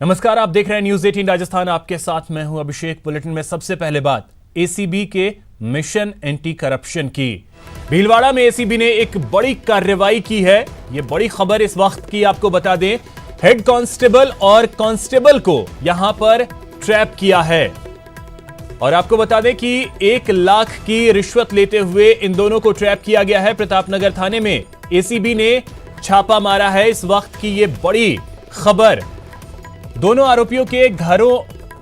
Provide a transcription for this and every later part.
नमस्कार, आप देख रहे हैं न्यूज 18 राजस्थान। आपके साथ मैं हूं अभिषेक। बुलेटिन में सबसे पहले बात एसीबी के मिशन एंटी करप्शन की। भीलवाड़ा में एसीबी ने एक बड़ी कार्रवाई की है। यह बड़ी खबर इस वक्त की आपको बता दें। हेड कांस्टेबल और कांस्टेबल को यहां पर ट्रैप किया है और आपको बता दें कि 1 लाख की रिश्वत लेते हुए इन दोनों को ट्रैप किया गया है। प्रतापनगर थाने में एसीबी ने छापा मारा है। इस वक्त की यह बड़ी खबर। दोनों आरोपियों के घरों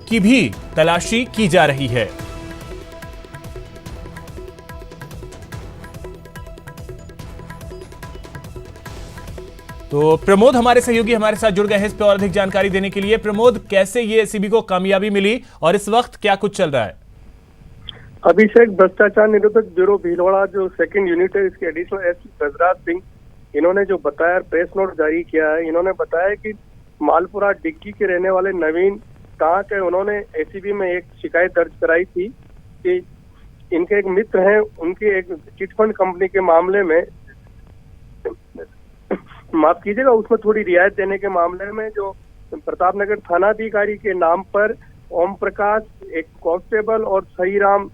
की भी तलाशी की जा रही है। तो प्रमोद हमारे सहयोगी हमारे साथ जुड़ गए हैं इस पर और अधिक जानकारी देने के लिए। प्रमोद, कैसे ये एसीबी को कामयाबी मिली और इस वक्त क्या कुछ चल रहा है? अभिषेक, भ्रष्टाचार निरोधक ब्यूरो भीलवाड़ा जो सेकंड यूनिट है, इसके एडिशनल एसपी ब्रजराज सिंह, इन्होंने जो बताया, प्रेस नोट जारी किया है। इन्होंने बताया कि मालपुरा डिग्गी के रहने वाले नवीन कांक है, उन्होंने एसीबी में एक शिकायत दर्ज कराई थी कि इनके एक मित्र हैं, उनकी एक चिटफंड कंपनी के मामले में माफ कीजिएगा, उसमें थोड़ी रियायत देने के मामले में जो प्रतापनगर थानाधिकारी के नाम पर ओम प्रकाश, एक कांस्टेबल और सही राम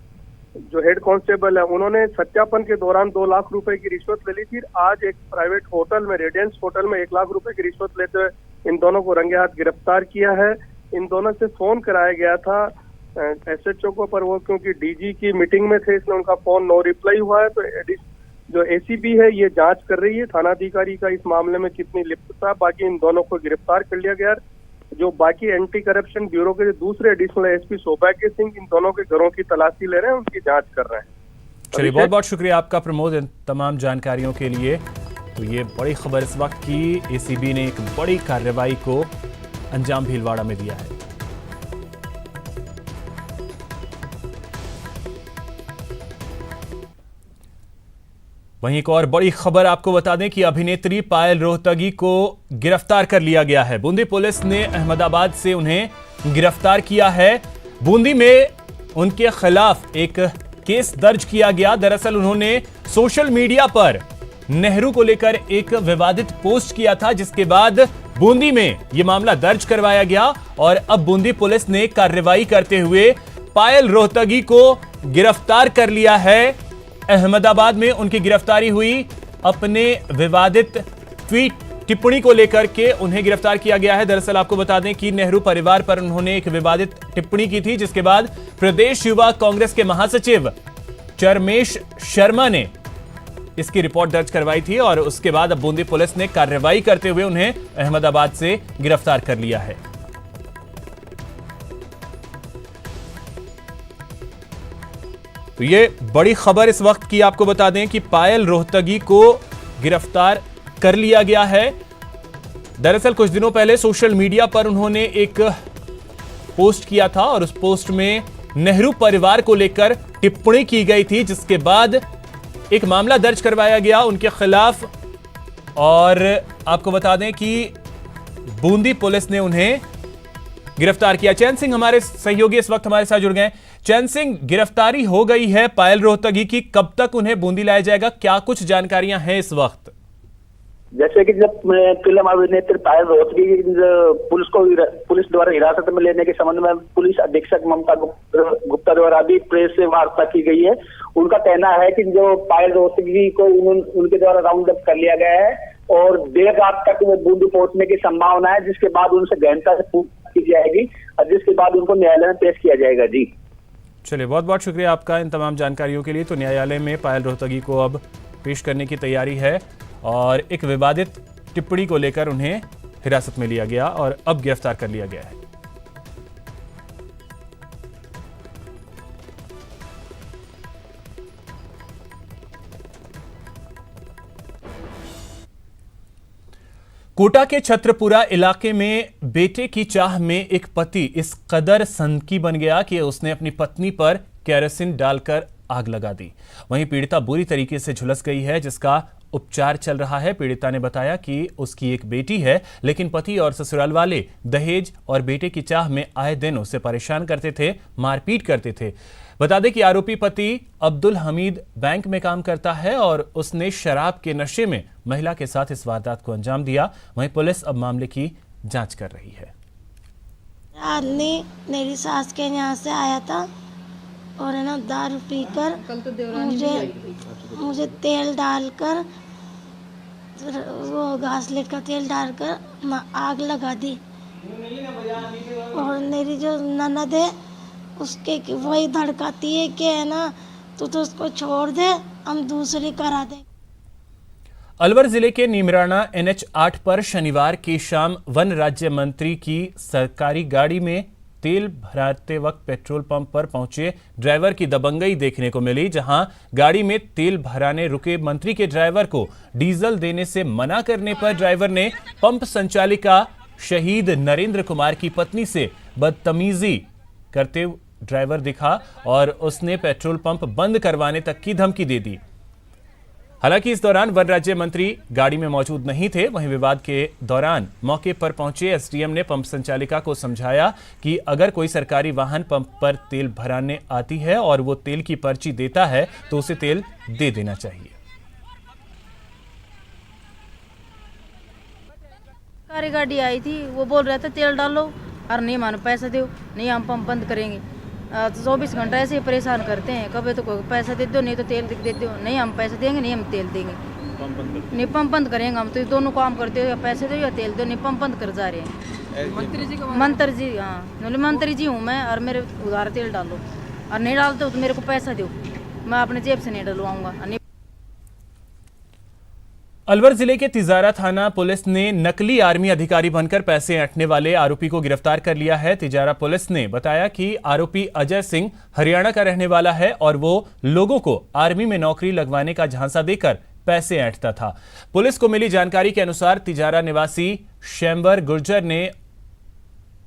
जो हेड कांस्टेबल है, उन्होंने सत्यापन के दौरान 2 लाख रुपए की रिश्वत ले ली थी। आज एक प्राइवेट होटल में, रेडियंस होटल में 1 लाख रुपए की रिश्वत लेते हुए इन दोनों को रंगे हाथ गिरफ्तार किया है। इन दोनों से फोन कराया गया था एसएचओ को, पर वो क्योंकि डीजी की मीटिंग में थे, इसलिए उनका फोन नो रिप्लाई हुआ है। तो जो एसीबी है ये जांच कर रही है थानाधिकारी का इस मामले में कितनी लिप्तता। बाकी इन दोनों को गिरफ्तार कर लिया गया। जो बाकी एंटी करप्शन ब्यूरो के दूसरे एडिशनल एसपी सौभाग्य सिंह इन दोनों के घरों की तलाशी ले रहे हैं, उनकी जांच कर रहे हैं। चलिए, बहुत बहुत शुक्रिया आपका प्रमोद इन तमाम जानकारियों के लिए। तो ये बड़ी खबर इस वक्त की, एसीबी ने एक बड़ी कार्रवाई को अंजाम भीलवाड़ा में दिया है। वहीं एक और बड़ी खबर आपको बता दें कि अभिनेत्री पायल रोहतगी को गिरफ्तार कर लिया गया है। बूंदी पुलिस ने अहमदाबाद से उन्हें गिरफ्तार किया है। बूंदी में उनके खिलाफ एक केस दर्ज किया गया। दरअसल उन्होंने सोशल मीडिया पर नेहरू को लेकर एक विवादित पोस्ट किया था, जिसके बाद बूंदी में यह मामला दर्ज करवाया गया और अब बूंदी पुलिस ने कार्रवाई करते हुए पायल रोहतगी को गिरफ्तार कर लिया है। अहमदाबाद में उनकी गिरफ्तारी हुई। अपने विवादित ट्वीट टिप्पणी को लेकर के उन्हें गिरफ्तार किया गया है। दरअसल आपको बता दें कि नेहरू परिवार पर उन्होंने एक विवादित टिप्पणी की थी, जिसके बाद प्रदेश युवा कांग्रेस के महासचिव चरमेश शर्मा ने इसकी रिपोर्ट दर्ज करवाई थी और उसके बाद अब बूंदी पुलिस ने कार्रवाई करते हुए उन्हें अहमदाबाद से गिरफ्तार कर लिया है। तो ये बड़ी खबर इस वक्त की आपको बता दें कि पायल रोहतगी को गिरफ्तार कर लिया गया है। दरअसल कुछ दिनों पहले सोशल मीडिया पर उन्होंने एक पोस्ट किया था और उस पोस्ट में नेहरू परिवार को लेकर टिप्पणी की गई थी, जिसके बाद एक मामला दर्ज करवाया गया उनके खिलाफ और आपको बता दें कि बूंदी पुलिस ने उन्हें गिरफ्तार किया। चैन सिंह हमारे सहयोगी इस वक्त हमारे साथ जुड़ गए। चैन सिंह, गिरफ्तारी हो गई है पायल रोहतगी की, कब तक उन्हें बूंदी लाया जाएगा, क्या कुछ जानकारियां हैं इस वक्त? जैसे कि जब फिल्म अभिनेत्री पायल रोहतगी पुलिस द्वारा हिरासत में लेने के संबंध में पुलिस अधीक्षक ममता गुप्ता द्वारा भी प्रेस से वार्ता की गई है। उनका कहना है कि जो पायल रोहतगी को उनके द्वारा राउंड अप कर लिया गया है और देर रात तक वो बूंदी पहुंचने की संभावना है, जिसके बाद उनसे गहनता से पूछताछ की जाएगी और जिसके बाद उनको न्यायालय में पेश किया जाएगा। जी चलिए, बहुत बहुत शुक्रिया आपका इन तमाम जानकारियों के लिए। तो न्यायालय में पायल रोहतगी को अब पेश करने की तैयारी है और एक विवादित टिप्पणी को लेकर उन्हें हिरासत में लिया गया और अब गिरफ्तार कर लिया गया है। कोटा के छत्रपुरा इलाके में बेटे की चाह में एक पति इस कदर सनकी बन गया कि उसने अपनी पत्नी पर केरोसिन डालकर आग लगा दी। वहीं पीड़िता बुरी तरीके से झुलस गई है, जिसका उपचार चल रहा है। पीड़िता ने बताया कि उसकी एक बेटी है, लेकिन पति और ससुराल वाले दहेज और बेटे की चाह में आए दिन उसे परेशान करते थे, मारपीट करते थे। बता दें कि आरोपी पति अब्दुल हमीद बैंक में काम करता है और उसने शराब के नशे में महिला के साथ इस वारदात को अंजाम दिया। वहीं पुलिस अब मामले की जांच कर रही है। आदमी मेरी सास के यहाँ से आया था और है ना दारू पीकर मुझे तेल डालकर वो घासलेट का तेल डालकर आग लगा दी। और मेरी जो ननद है उसके वही धड़काती है कि है ना तू तो उसको छोड़ दे, हम दूसरी करा दे। अलवर जिले के नीमराना NH 8 पर शनिवार की शाम वन राज्य मंत्री की सरकारी गाड़ी में तेल भराते वक्त पेट्रोल पंप पर पहुंचे ड्राइवर की दबंगई देखने को मिली, जहां गाड़ी में तेल भराने रुके मंत्री के ड्राइवर को डीजल देने से मना करने पर ड्राइवर ने पंप संचालिका शहीद नरेंद्र कुमार की पत्नी से बदतमीजी करते ड्राइवर दिखा और उसने पेट्रोल पंप बंद करवाने तक की धमकी दे दी। हालांकि इस दौरान वन राज्य मंत्री गाड़ी में मौजूद नहीं थे। वहीं विवाद के दौरान मौके पर पहुंचे SDM ने पंप संचालिका को समझाया कि अगर कोई सरकारी वाहन पंप पर तेल भराने आती है और वो तेल की पर्ची देता है तो उसे तेल दे देना चाहिए। सरकारी गाड़ी आई थी, वो बोल रहा था तेल डालो और नहीं मानो पैसा दो, नहीं हम पंप बंद करेंगे। 24 घंटा ऐसे ही परेशान करते हैं, कभी तो कोई पैसा दे दो, नहीं तो तेल दे दो, नहीं हम पैसे देंगे, नहीं हम तेल देंगे, नहीं पंप बंद करेंगे। हम तो दोनों काम करते हो, या पैसे दो या तेल दो, नहीं पंप बंद कर जा रहे हैं। मंत्री जी हाँ मंत्री जी हूँ मैं, और मेरे उधार तेल डालो और नहीं डालते हो तो मेरे को पैसा दो, मैं अपने जेब से नहीं डलवाऊंगा। अलवर जिले के तिजारा थाना पुलिस ने नकली आर्मी अधिकारी बनकर पैसे ऐंठने वाले आरोपी को गिरफ्तार कर लिया है। तिजारा पुलिस ने बताया कि आरोपी अजय सिंह हरियाणा का रहने वाला है और वो लोगों को आर्मी में नौकरी लगवाने का झांसा देकर पैसे ऐंठता था। पुलिस को मिली जानकारी के अनुसार तिजारा निवासी शैम्बर गुर्जर ने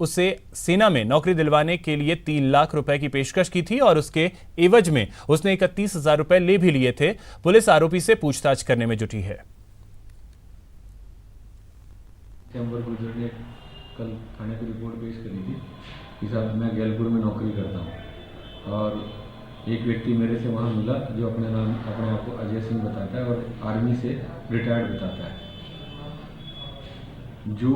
उसे सेना में नौकरी दिलवाने के लिए 3 लाख रुपए की पेशकश की थी और उसके एवज में उसने 31,000 रुपए ले भी लिए थे। पुलिस आरोपी से पूछताछ करने में जुटी है। शैम्बर गुर्जर ने कल थाने को रिपोर्ट पेश करी थी कि साहब मैं गैलपुर में नौकरी करता हूँ और एक व्यक्ति मेरे से वहाँ मिला जो अपने आप को अजय सिंह बताता है और आर्मी से रिटायर्ड बताता है, जो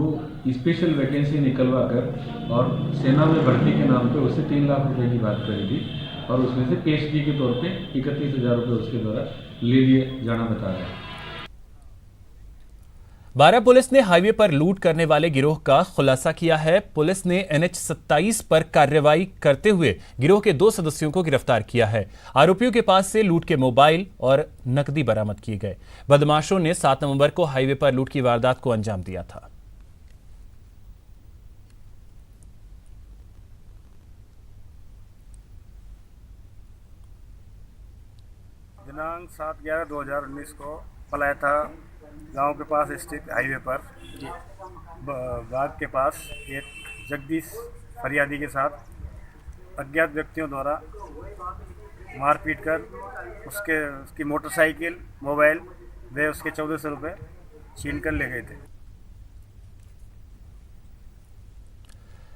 स्पेशल वैकेंसी निकलवा कर और सेना में भर्ती के नाम पे उससे 3 लाख रुपए की बात करी थी और उसमें से पेशगी के तौर पे 31,000 रुपये उसके द्वारा ले लिए जाना बता रहा है। बारा पुलिस ने हाईवे पर लूट करने वाले गिरोह का खुलासा किया है। पुलिस ने NH 27 पर कार्रवाई करते हुए गिरोह के 2 सदस्यों को गिरफ्तार किया है। आरोपियों के पास से लूट के मोबाइल और नकदी बरामद किए गए। बदमाशों ने 7 नवंबर को हाईवे पर लूट की वारदात को अंजाम दिया था। दिनांक 7/11/2019 को पलायथा गांव के पास स्थित हाईवे पर बाग के पास एक जगदीश फरियादी के साथ अज्ञात व्यक्तियों द्वारा मारपीट कर उसकी मोटरसाइकिल, मोबाइल व उसके 1400 रुपये छीन कर ले गए थे।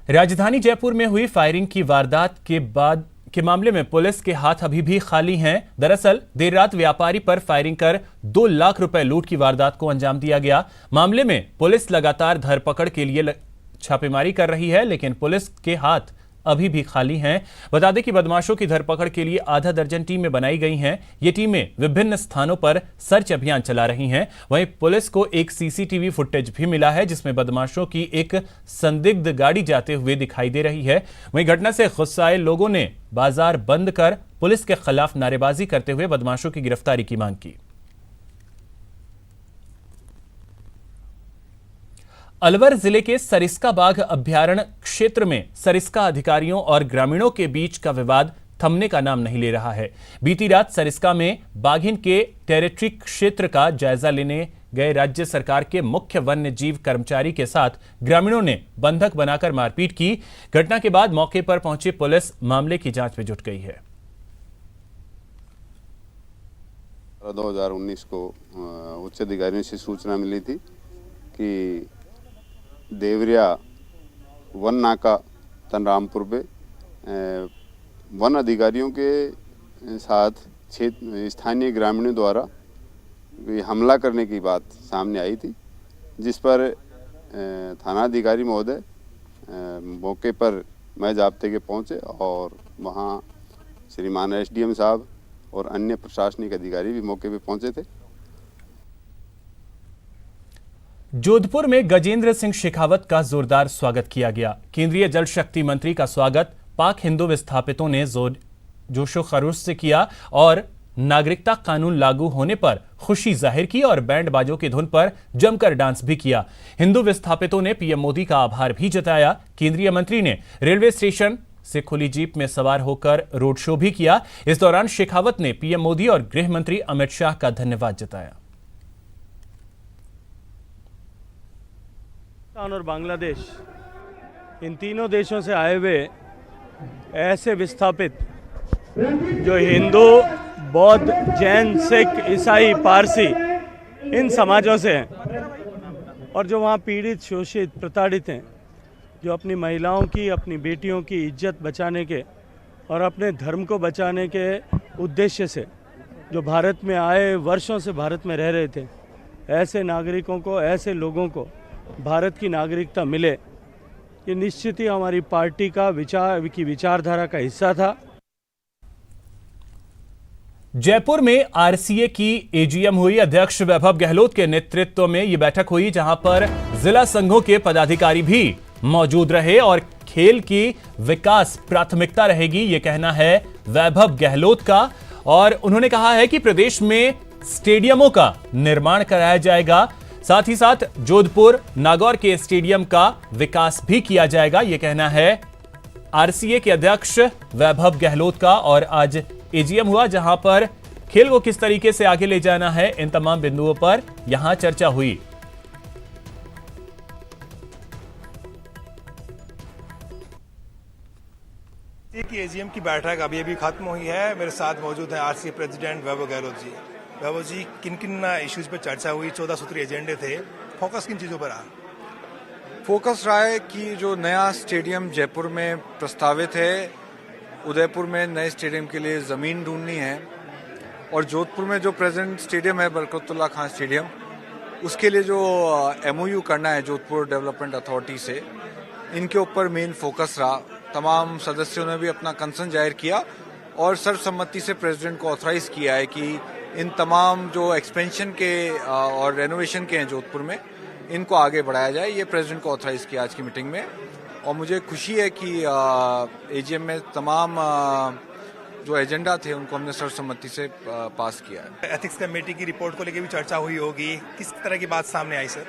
राजधानी जयपुर में हुई फायरिंग की वारदात के मामले में पुलिस के हाथ अभी भी खाली हैं। दरअसल देर रात व्यापारी पर फायरिंग कर 2 लाख रुपए लूट की वारदात को अंजाम दिया गया। मामले में पुलिस लगातार धरपकड़ के लिए छापेमारी कर रही है, लेकिन पुलिस के हाथ अभी भी खाली हैं। बता दें कि बदमाशों की धरपकड़ के लिए आधा दर्जन टीमें बनाई गई हैं। ये टीमें विभिन्न स्थानों पर सर्च अभियान चला रही हैं। वहीं पुलिस को एक CCTV फुटेज भी मिला है जिसमें बदमाशों की एक संदिग्ध गाड़ी जाते हुए दिखाई दे रही है। वहीं घटना से गुस्साए लोगों ने बाजार बंद कर पुलिस के खिलाफ नारेबाजी करते हुए बदमाशों की गिरफ्तारी की मांग की। अलवर जिले के सरिस्का बाघ अभ्यारण्य क्षेत्र में सरिस्का अधिकारियों और ग्रामीणों के बीच का विवाद थमने का नाम नहीं ले रहा है। बीती रात सरिस्का में बाघिन के टेरिटरी क्षेत्र का जायजा लेने गए राज्य सरकार के मुख्य वन्य जीव कर्मचारी के साथ ग्रामीणों ने बंधक बनाकर मारपीट की। घटना के बाद मौके पर पहुंची पुलिस मामले की जांच में जुट गई है। 2019 को उच्च अधिकारियों से सूचना मिली थी कि देवरिया वन नाका तनरामपुर पे वन अधिकारियों के साथ स्थानीय ग्रामीणों द्वारा हमला करने की बात सामने आई थी, जिस पर थाना अधिकारी महोदय मौके पर मैं जाब्ते के पहुंचे और वहां श्रीमान एसडीएम साहब और अन्य प्रशासनिक अधिकारी भी मौके पर पहुंचे थे। जोधपुर में गजेंद्र सिंह शेखावत का जोरदार स्वागत किया गया। केंद्रीय जल शक्ति मंत्री का स्वागत पाक हिंदू विस्थापितों ने जोशो खरोश से किया और नागरिकता कानून लागू होने पर खुशी जाहिर की और बैंड बाजों की धुन पर जमकर डांस भी किया। हिंदू विस्थापितों ने पीएम मोदी का आभार भी जताया। केंद्रीय मंत्री ने रेलवे स्टेशन से खुली जीप में सवार होकर रोड शो भी किया। इस दौरान शेखावत ने पीएम मोदी और गृह मंत्री अमित शाह का धन्यवाद जताया। और बांग्लादेश, इन तीनों देशों से आए हुए ऐसे विस्थापित जो हिंदू, बौद्ध, जैन, सिख, ईसाई, पारसी इन समाजों से हैं और जो वहाँ पीड़ित, शोषित, प्रताड़ित हैं, जो अपनी महिलाओं की, अपनी बेटियों की इज्जत बचाने के और अपने धर्म को बचाने के उद्देश्य से जो भारत में आए, वर्षों से भारत में रह रहे थे, ऐसे नागरिकों को, ऐसे लोगों को भारत की नागरिकता मिले, ये निश्चित ही हमारी पार्टी का विचारधारा का हिस्सा था। जयपुर में आरसीए की एजीएम हुई। अध्यक्ष वैभव गहलोत के नेतृत्व में यह बैठक हुई, जहां पर जिला संघों के पदाधिकारी भी मौजूद रहे और खेल की विकास प्राथमिकता रहेगी, यह कहना है वैभव गहलोत का। और उन्होंने कहा है कि प्रदेश में स्टेडियमों का निर्माण कराया जाएगा, साथ ही साथ जोधपुर, नागौर के स्टेडियम का विकास भी किया जाएगा, यह कहना है आरसीए के अध्यक्ष वैभव गहलोत का। और आज एजीएम हुआ, जहां पर खेल को किस तरीके से आगे ले जाना है, इन तमाम बिंदुओं पर यहां चर्चा हुई। की एजीएम की बैठक अभी खत्म हुई है। मेरे साथ मौजूद है आरसीए प्रेसिडेंट वैभव गहलोत जी। वैभव जी, किन किन इश्यूज पर चर्चा हुई? 14 सूत्रीय एजेंडे थे, फोकस किन चीजों पर रहा? फोकस रहा है कि जो नया स्टेडियम जयपुर में प्रस्तावित है, उदयपुर में नए स्टेडियम के लिए ज़मीन ढूंढनी है और जोधपुर में जो प्रेजेंट स्टेडियम है बरकतुल्ला खान स्टेडियम, उसके लिए जो एमओयू करना है जोधपुर डेवलपमेंट अथॉरिटी से, इनके ऊपर मेन फोकस रहा। तमाम सदस्यों ने भी अपना कंसर्न जाहिर किया और सर्वसम्मति से प्रेसिडेंट को ऑथराइज किया है कि इन तमाम जो एक्सपेंशन के और रेनोवेशन के हैं जोधपुर में, इनको आगे बढ़ाया जाए। ये प्रेसिडेंट को ऑथराइज किया आज की मीटिंग में और मुझे खुशी है कि एजीएम में तमाम जो एजेंडा थे उनको हमने सर्वसम्मति से पास किया है। एथिक्स कमेटी की रिपोर्ट को लेकर भी चर्चा हुई होगी, किस तरह की बात सामने आई सर?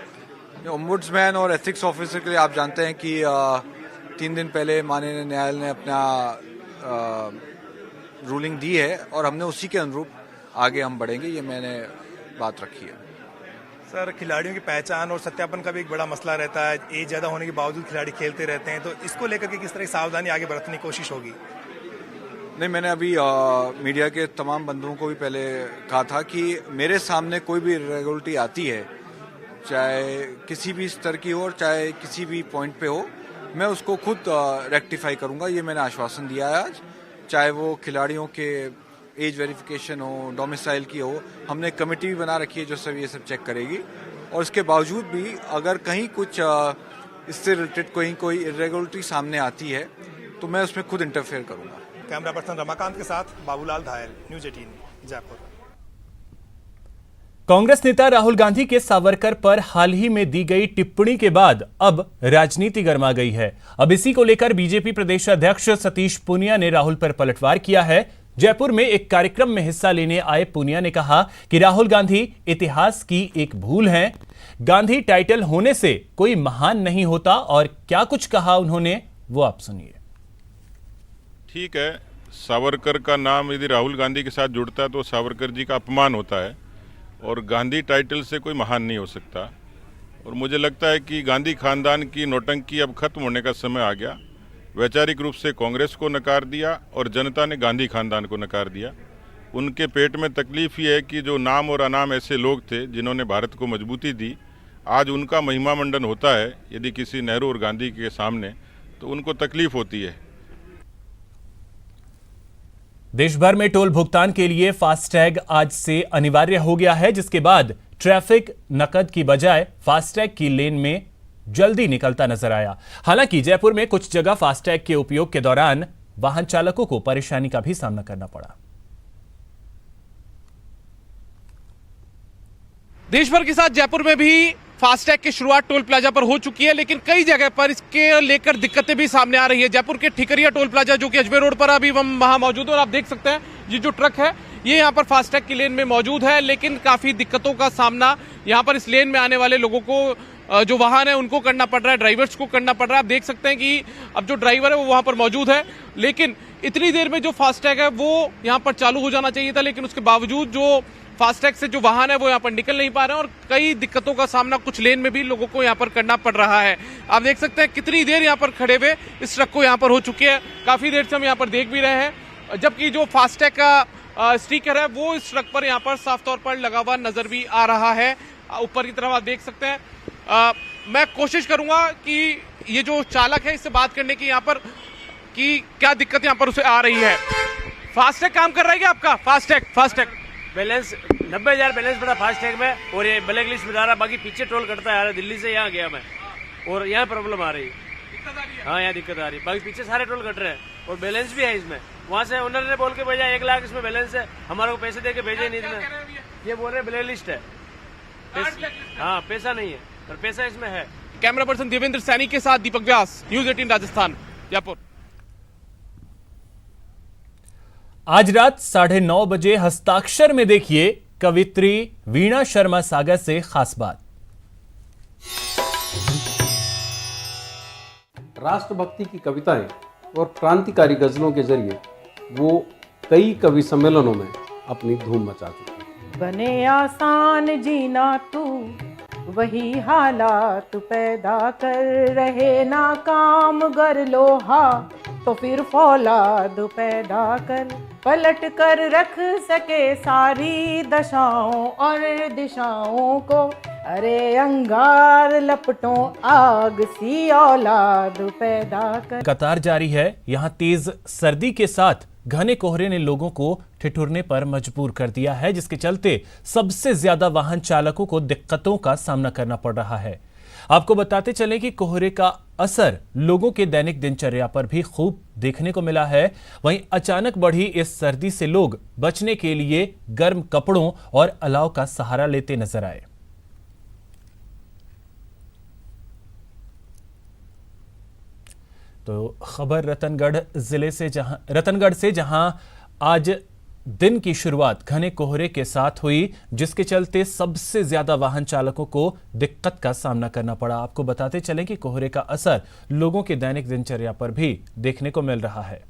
ओम्बुड्समैन और एथिक्स ऑफिसर के लिए आप जानते हैं कि 3 दिन पहले माननीय न्यायालय ने अपना रूलिंग दी है और हमने उसी के अनुरूप आगे हम बढ़ेंगे, ये मैंने बात रखी है। सर, खिलाड़ियों की पहचान और सत्यापन का भी एक बड़ा मसला रहता है। एज ज़्यादा होने के बावजूद खिलाड़ी खेलते रहते हैं, तो इसको लेकर के किस तरह की सावधानी आगे बरतने की कोशिश होगी? नहीं, मैंने अभी मीडिया के तमाम बंधुओं को भी पहले कहा था कि मेरे सामने कोई भी इरेगुलरिटी आती है, चाहे किसी भी स्तर की हो और चाहे किसी भी पॉइंट पे हो, मैं उसको खुद रेक्टिफाई करूंगा, ये मैंने आश्वासन दिया है आज। चाहे वो खिलाड़ियों के एज वेरिफिकेशन हो, डोमिसाइल की हो, हमने कमेटी भी बना रखी है जो सब ये सब चेक करेगी और इसके बावजूद भी अगर कहीं कुछ इससे रिलेटेड कोई इरेगुलरिटी सामने आती है तो मैं उसमें खुद इंटरफेयर करूंगा। कैमरा पर्सन रमाकांत के साथ बाबूलाल धायल, न्यूज 18 जयपुर। कांग्रेस नेता राहुल गांधी के सावरकर पर हाल ही में दी गई टिप्पणी के बाद अब राजनीति गर्मा गई है। अब इसी को लेकर बीजेपी प्रदेश अध्यक्ष सतीश पूनिया ने राहुल पर पलटवार किया है। जयपुर में एक कार्यक्रम में हिस्सा लेने आए पूनिया ने कहा कि राहुल गांधी इतिहास की एक भूल है। गांधी टाइटल होने से कोई महान नहीं होता और क्या कुछ कहा उन्होंने, वो आप सुनिए। ठीक है, सावरकर का नाम यदि राहुल गांधी के साथ जुड़ता है तो सावरकर जी का अपमान होता है और गांधी टाइटल से कोई महान नहीं हो सकता। और मुझे लगता है कि गांधी खानदान की नौटंकी अब खत्म होने का समय आ गया। वैचारिक रूप से कांग्रेस को नकार दिया और जनता ने गांधी खानदान को नकार दिया। उनके पेट में तकलीफ ये है कि जो नाम और अनाम ऐसे लोग थे जिन्होंने भारत को मजबूती दी, आज उनका महिमा मंडन होता है यदि किसी नेहरू और गांधी के सामने, तो उनको तकलीफ होती है। देश भर में टोल भुगतान के लिए फास्टैग आज से अनिवार्य हो गया है, जिसके बाद ट्रैफिक नकद की बजाय फास्टैग की लेन में जल्दी निकलता नजर आया। हालांकि जयपुर में कुछ जगह फास्टैग के उपयोग के दौरान वाहन चालकों को परेशानी का भी सामना करना पड़ा। देश भर के साथ जयपुर में भी फास्टैग की शुरुआत टोल प्लाजा पर हो चुकी है, लेकिन कई जगह पर इसके लेकर दिक्कतें भी सामने आ रही है। जयपुर के ठिकरिया टोल प्लाजा जो कि अजमेर रोड पर अभी हम वहां मौजूद है और आप देख सकते हैं ये जो ट्रक है ये यहाँ पर फास्टैग की लेन में मौजूद है, लेकिन काफी दिक्कतों का सामना यहाँ पर इस लेन में आने वाले लोगों को, जो वाहन है उनको करना पड़ रहा है, ड्राइवर्स को करना पड़ रहा है। आप देख सकते हैं कि अब जो ड्राइवर है वो वहां पर मौजूद है, लेकिन इतनी देर में जो फास्टैग है वो यहाँ पर चालू हो जाना चाहिए था, लेकिन उसके बावजूद जो फास्टैग से जो वाहन है वो यहाँ पर निकल नहीं पा रहे हैं और कई दिक्कतों का सामना कुछ लेन में भी लोगों को यहाँ पर करना पड़ रहा है। आप देख सकते हैं कितनी देर यहाँ पर खड़े हुए इस ट्रक को यहाँ पर हो चुकी है, काफी देर से हम यहाँ पर देख भी रहे हैं, जबकि जो फास्टैग का स्टिकर है वो इस ट्रक पर यहाँ पर साफ तौर पर लगा हुआ नजर भी आ रहा है। ऊपर की तरफ आप देख सकते हैं। मैं कोशिश करूंगा कि ये जो चालक है इससे बात करने की यहाँ पर कि क्या दिक्कत यहाँ पर उसे आ रही है। फास्टैग काम कर रहा है क्या आपका? फास्टैग बैलेंस 90,000 बैलेंस पड़ा फास्टैग में और ये ब्लैक लिस्ट में डाला, बाकी पीछे टोल कटता है। दिल्ली से यहाँ गया मैं और यहाँ प्रॉब्लम आ रही है। हाँ यहाँ दिक्कत आ रही है, बाकी पीछे सारे टोल कट रहे हैं और बैलेंस भी है इसमें। वहाँ से ओनर ने बोल के भेजा 1 लाख इसमें बैलेंस है, हमारे को पैसे दे के भेजे नहीं इसमें। ये बोल रहे ब्लैक लिस्ट है, हाँ पैसा नहीं है और पैसा इसमें है। कैमरा पर्सन देवेंद्र सैनी के साथ दीपक व्यास, न्यूज 18 राजस्थान, जयपुर। आज रात 9:30 बजे हस्ताक्षर में देखिए कवित्री वीणा शर्मा सागर से खास बात। राष्ट्रभक्ति की कविताएं और क्रांतिकारी गजलों के जरिए वो कई कवि सम्मेलनों में अपनी धूम मचा चुकी है। बने आसान जीना तू वही हालात पैदा कर रहे, नाकाम गर लोहा तो फिर फौलाद पैदा कर, पलट कर रख सके सारी दशाओं और दिशाओं को, अरे अंगार लपटों आग सी औलाद पैदा कर। लगातार जारी है। यहां तेज सर्दी के साथ घने कोहरे ने लोगों को ठिठुरने पर मजबूर कर दिया है, जिसके चलते सबसे ज्यादा वाहन चालकों को दिक्कतों का सामना करना पड़ रहा है। आपको बताते चलें कि कोहरे का असर लोगों के दैनिक दिनचर्या पर भी खूब देखने को मिला है। वहीं अचानक बढ़ी इस सर्दी से लोग बचने के लिए गर्म कपड़ों और अलाव का सहारा लेते नजर आए। तो खबर रतनगढ़ से जहां आज दिन की शुरुआत घने कोहरे के साथ हुई, जिसके चलते सबसे ज्यादा वाहन चालकों को दिक्कत का सामना करना पड़ा। आपको बताते चलें कि कोहरे का असर लोगों के दैनिक दिनचर्या पर भी देखने को मिल रहा है।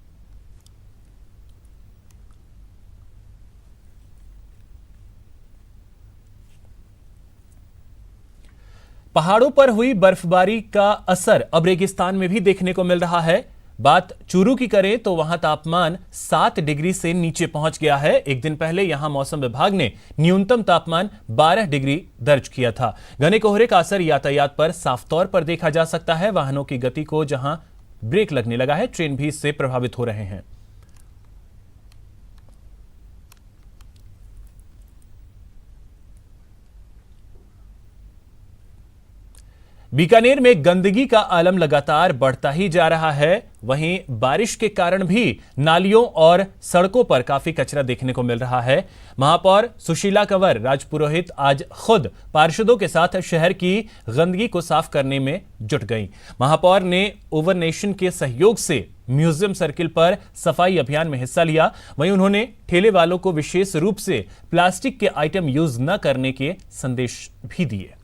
पहाड़ों पर हुई बर्फबारी का असर अब रेगिस्तान में भी देखने को मिल रहा है। बात चूरू की करें तो वहां तापमान 7 डिग्री से नीचे पहुंच गया है। एक दिन पहले यहां मौसम विभाग ने न्यूनतम तापमान 12 डिग्री दर्ज किया था। घने कोहरे का असर यातायात पर साफ तौर पर देखा जा सकता है। वाहनों की गति को जहां ब्रेक लगने लगा है, ट्रेन भी इससे प्रभावित हो रहे हैं। बीकानेर में गंदगी का आलम लगातार बढ़ता ही जा रहा है। वहीं बारिश के कारण भी नालियों और सड़कों पर काफी कचरा देखने को मिल रहा है। महापौर सुशीला कंवर राजपुरोहित आज खुद पार्षदों के साथ शहर की गंदगी को साफ करने में जुट गईं। महापौर ने ओवर नेशन के सहयोग से म्यूजियम सर्किल पर सफाई अभियान में हिस्सा लिया। वहीं उन्होंने ठेले वालों को विशेष रूप से प्लास्टिक के आइटम यूज न करने के संदेश भी दिए।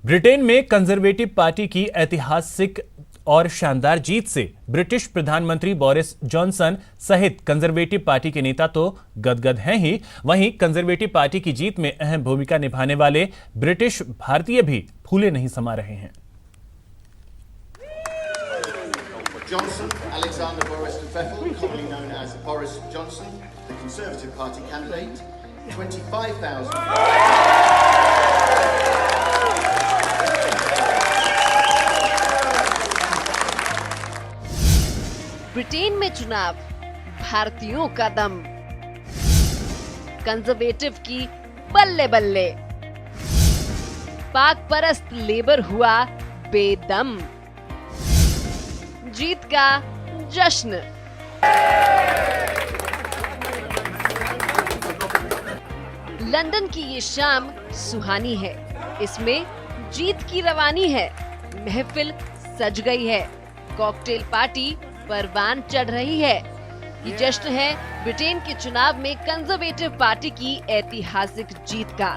ब्रिटेन में कंजर्वेटिव पार्टी की ऐतिहासिक और शानदार जीत से ब्रिटिश प्रधानमंत्री बोरिस जॉनसन सहित कंजर्वेटिव पार्टी के नेता तो गदगद हैं ही, वहीं कंजर्वेटिव पार्टी की जीत में अहम भूमिका निभाने वाले ब्रिटिश भारतीय भी फूले नहीं समा रहे हैं। Johnson, Alexander Boris Bethel, commonly known as Boris Johnson, the Conservative Party candidate, 25,000. Britain में चुनाव, भारतीयों का दम, कंजर्वेटिव की बल्ले बल्ले। पाक परस्त लेबर हुआ बेदम। जीत का जश्न। लंदन की ये शाम सुहानी है। इसमें जीत की रवानी है। महफिल सज गई है। कॉकटेल पार्टी परवान चढ़ रही है। ये जश्न है ब्रिटेन के चुनाव में कंजर्वेटिव पार्टी की ऐतिहासिक जीत का।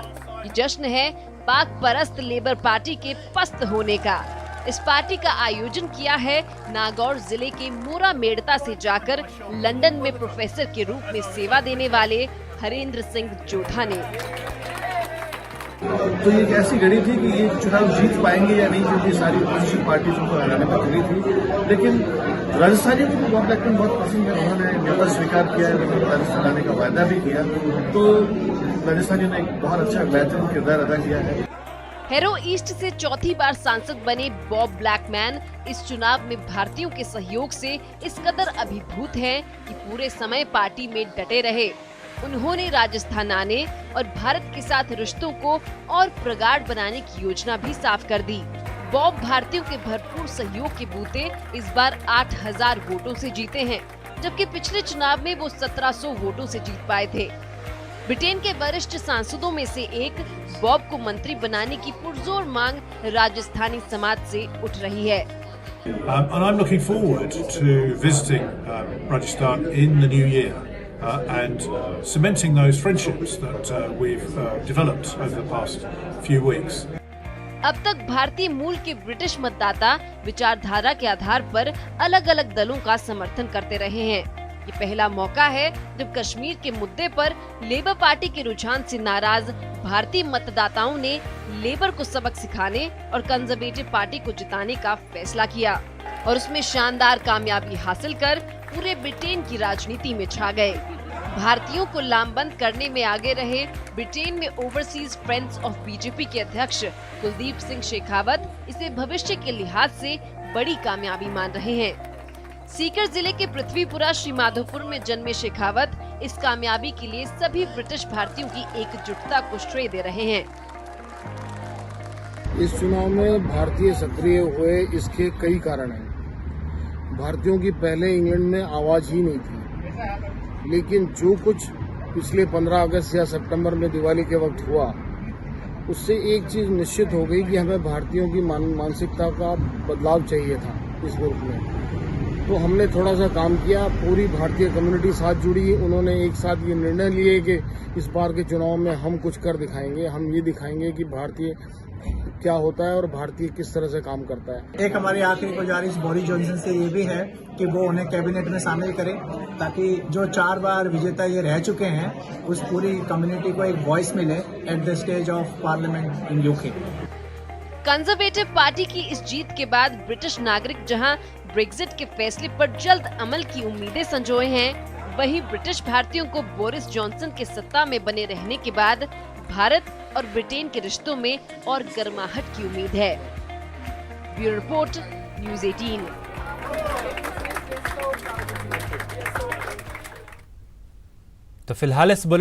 ये जश्न है पाक परस्त लेबर पार्टी के पस्त होने का। इस पार्टी का आयोजन किया है नागौर जिले के मोरा मेड़ता से जाकर लंदन में प्रोफेसर के रूप में सेवा देने वाले हरेंद्र सिंह जोधा ने। तो ये एक ऐसी घड़ी थी कि ये चुनाव जीत पाएंगे या नहीं, क्योंकि सारी अपोजिशन पार्टी उनको हराने में चली थी। लेकिन राजस्थानियों को बॉब ब्लैकमैन बहुत पसंद है। उन्होंने न्योता स्वीकार किया है, राजस्थान आने का वायदा भी किया। तो राजस्थानियों ने एक बहुत अच्छा बेहतरीन किरदार अदा किया है। हैरो ईस्ट से चौथी बार सांसद बने बॉब ब्लैकमैन इस चुनाव में भारतीयों के सहयोग से इस कदर अभिभूत हैं कि पूरे समय पार्टी में डटे रहे। उन्होंने राजस्थान आने और भारत के साथ रिश्तों को और प्रगाढ़ बनाने की योजना भी साफ कर दी। बॉब भारतीयों के भरपूर सहयोग के बूते इस बार 8000 वोटों से जीते हैं, जबकि पिछले चुनाव में वो 1700 वोटों से जीत पाए थे। ब्रिटेन के वरिष्ठ सांसदों में से एक बॉब को मंत्री बनाने की पुरजोर मांग राजस्थानी समाज से उठ रही है। And I'm looking forward to visiting Rajasthan in the new year and cementing those friendships that we've developed over the past few weeks. अब तक भारतीय मूल के ब्रिटिश मतदाता विचारधारा के आधार पर अलग-अलग दलों का समर्थन करते रहे हैं। ये पहला मौका है जब कश्मीर के मुद्दे पर लेबर पार्टी के रुझान से नाराज भारतीय मतदाताओं ने लेबर को सबक सिखाने और कंजर्वेटिव पार्टी को जिताने का फैसला किया और उसमें शानदार कामयाबी हासिल कर पूरे ब्रिटेन की राजनीति में छा गए। भारतीयों को लामबंद करने में आगे रहे ब्रिटेन में ओवरसीज फ्रेंड्स ऑफ बीजेपी के अध्यक्ष कुलदीप सिंह शेखावत इसे भविष्य के लिहाज से बड़ी कामयाबी मान रहे हैं। सीकर जिले के पृथ्वीपुरा श्री माधोपुर में जन्मे शेखावत इस कामयाबी के लिए सभी ब्रिटिश भारतीयों की एकजुटता को श्रेय दे रहे हैं। इस चुनाव में भारतीय सक्रिय हुए, इसके कई कारण हैं। भारतीयों की पहले इंग्लैंड में आवाज ही नहीं थी, लेकिन जो कुछ पिछले 15 अगस्त या सितंबर में दिवाली के वक्त हुआ, उससे एक चीज निश्चित हो गई कि हमें भारतीयों की मानसिकता का बदलाव चाहिए था इस ग्रुप में। तो हमने थोड़ा सा काम किया, पूरी भारतीय कम्युनिटी साथ जुड़ी। उन्होंने एक साथ ये निर्णय लिए कि इस बार के चुनाव में हम कुछ कर दिखाएंगे, हम ये दिखाएंगे कि भारतीय क्या होता है और भारतीय किस तरह से काम करता है। एक हमारी आखिरी गुजारिश बोरिस जॉनसन से ये भी है कि वो उन्हें कैबिनेट में शामिल करें, ताकि जो 4 बार विजेता ये रह चुके हैं उस पूरी कम्युनिटी को एक वॉइस मिले at the stage of parliament in UK. Conservative party की इस जीत के बाद ब्रिटिश नागरिक जहां ब्रेक्जिट के फैसले पर जल्द अमल की उम्मीदें संजोए हैं, वहीं ब्रिटिश भारतीयों को बोरिस जॉनसन के सत्ता में बने रहने के बाद भारत और ब्रिटेन के रिश्तों में और गर्माहट की उम्मीद है। Bureau report, news 18। तो फिलहाल इस बुलेटिन